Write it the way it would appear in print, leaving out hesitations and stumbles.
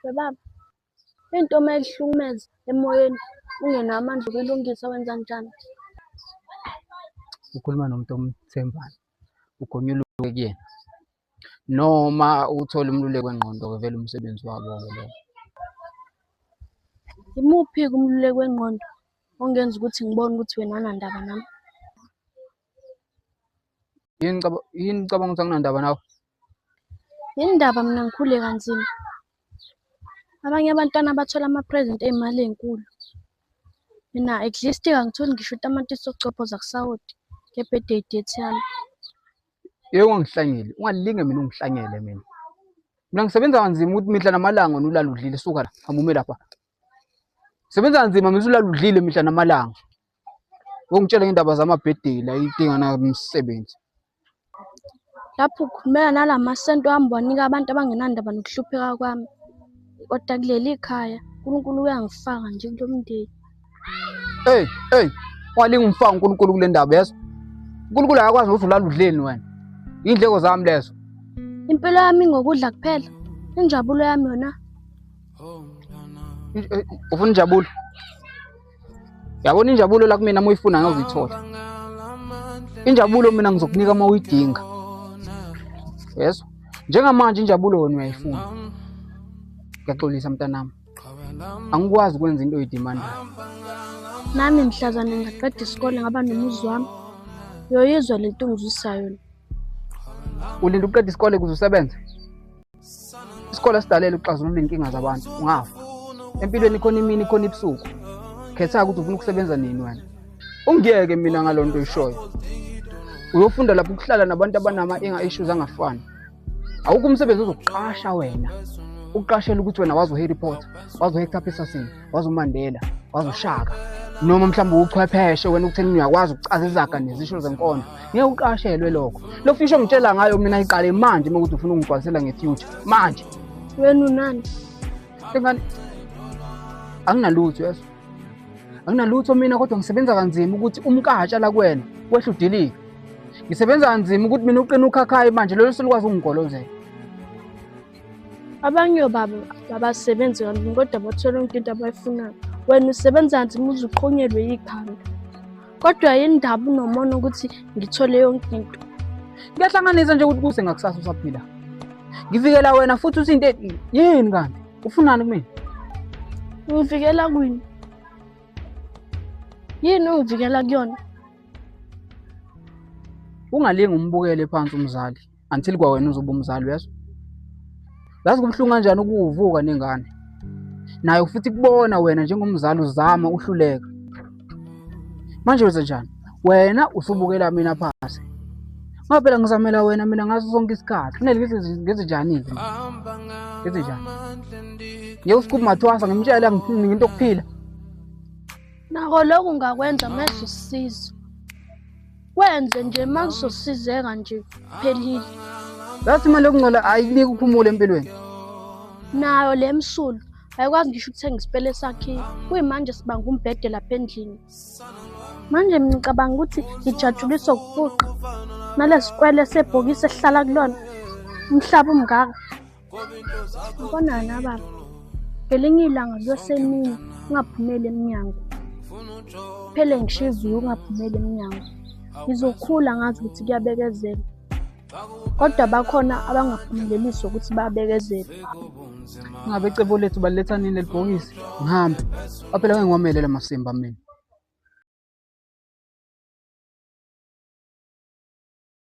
Baba, into uma ihlukumeza emoyeni ungenawo amandla okuyilungisa wenza njani? Ukhuluma nomuntu omthembayo, ugonyuluke kuyena, noma uthole umluleko wengqondo-ke vele umsebenzi wabo-ke lowo. Imuphi-ke umluleko wengqondo ongenza ukuthi ngibone ukuthi wena awunandaba nami? Yini ucabanga ukuthi anginandaba nawe? Yini ndaba mina ngikhule kanzima? Abanye abantwana bathola ama-present ey'mali ey'nkulu. Mina at least angitholi ngisho utamatisi okucophoza kusawoti nge-birthday date yami. Yeke ungangihlanyeli, ungalinge mina ungihlanyele mina. Mina ngisebenza kanzima ukuthi mihla namalanga wena ulala udlile, suka la, hamume lapha. Sebenza kanzima mina ulala udlile mihla namalanga. Ungitshela indaba zama-birthday la idinga nomsebenzi. Lapho ukhulumela nala masenti wami wanika abantu abangenandaba nokuhlupheka kwami. Kodwa kuleli khaya uNkulunkulu uyangifaka nje kulo mndeni. Ungalinge umfaka uNkulunkulu kule ndaba yezo. uNkulunkulu akakwazi ukuthi ulala udleni wena. Iy'ndleko zami lezo. Impilo yami ngokudla kuphela, injabulo yami yona. Ufuna injabulo? Yabona injabulo la kumina uma uyifuna ngazuyithola. Injabulo mina ngizokunika uma uyidinga. Yeso. Njengamanje injabulo wena uyayifuna. Ngiyaxolisa mntanami. Angikwazi ukwenza into oyidimandayo. Nami mhlazane ngaqeda isikole ngaba nomuzi wami. Uyoyizwa le nto ungizwisa yona. Ulinda ukuqeda isikole ukuze usebenze? Isikole sidalele ukuxazulula inkinga zabantu, ungafa. Empilweni khona imini khona ibusuku. Khetha ukuthi ufuna ukusebenza nini wena. Ungiyeke mina ngalo nto oyishoyo. Uyofunda lapho ukuhlala nabantu abanama issues angafani. Awukho umsebenzi uzokuqasha wena. Ukuqashela ukuthi wena wazi uHarry Potter, wazi uHector Peterson, wazi uMandela, wazi uShaka. Noma mhlawumbe uchwepheshe wena ukutheni uyakwazi ukuchaza izaga nezisho zenkolo. Ngeke uqashelwe lokho. Lo fisho ngitshela ngayo mina iqale manje uma ukuthi ufuna ungigcwalisela ngefuture. Manje. Wena unani? Engani? Anginalutho yeso. Anginalutho mina kodwa ngisebenza kanzima ukuthi umkatsha la kuwena wehle udilike. Ngisebenza kanzima ukuthi mina uqina ukhakhayi manje lelo selikwazi ungigolozela. Abanye baba babasebenzi kanzima kodwa bathola yonke into abayifunayo. Wena usebenza kanzima uze uqhonyelwe yikhanda. Kodwa yini ndaba unomona ukuthi ngithole yonke into? Ngiyahlanganisa nje ukuthi kuse ngakusasa usaphila. Ngivikela wena futhi uthi into yini kanti? Ufunani kumina? Ungivikela kwini? Yini ungivikela kuyona? Ungalingi umbukele phansi umzali until kwa wena uzoba umzali yeso. Yazi kubuhlungu kanjani ukuvuka nengane. Nayo futhi kubona wena njengomzali uzama uhluleka. Manje wenza njani? Wena usubukela mina phansi. Ngaphela ngizamela wena mina ngaso sonke isikhathi. Kufanele ngenze njani ke? Ngenze njani? Ngiyosikhupha mathwasa ngimtshela ngifuna into okuphila. Nako lokho ungakwenza mase usisiza. Wenze nje mase usizeka nje phelile. Yathi imali yokungcola ayinike ukuphumula empilweni. Nayo le msulu ayikwazi ngisho ukuthenga isipele sakhe. Kuyimanje sibanga umbhede lapha endlini. Manje mina ngicabanga ukuthi ijajuliso ukufuqa. Nalesikwele sebhokisi esihlala kulona. Umhlaba umngaka. Ubonana baba. Ngelinye ilanga kuyosemini ungaphumeli eminyango. Phele ngishiviwe ungaphumeli eminyango. Ngizokhula ngazi ukuthi kuyabekezela. Kodwa bakhona abangaphumelelisi ukuthi babekezele. Ngabe icebo lethu baliletha nini lelibhokisi? Ngihamba. Aphela ngeke ngiwamelela masimba mina.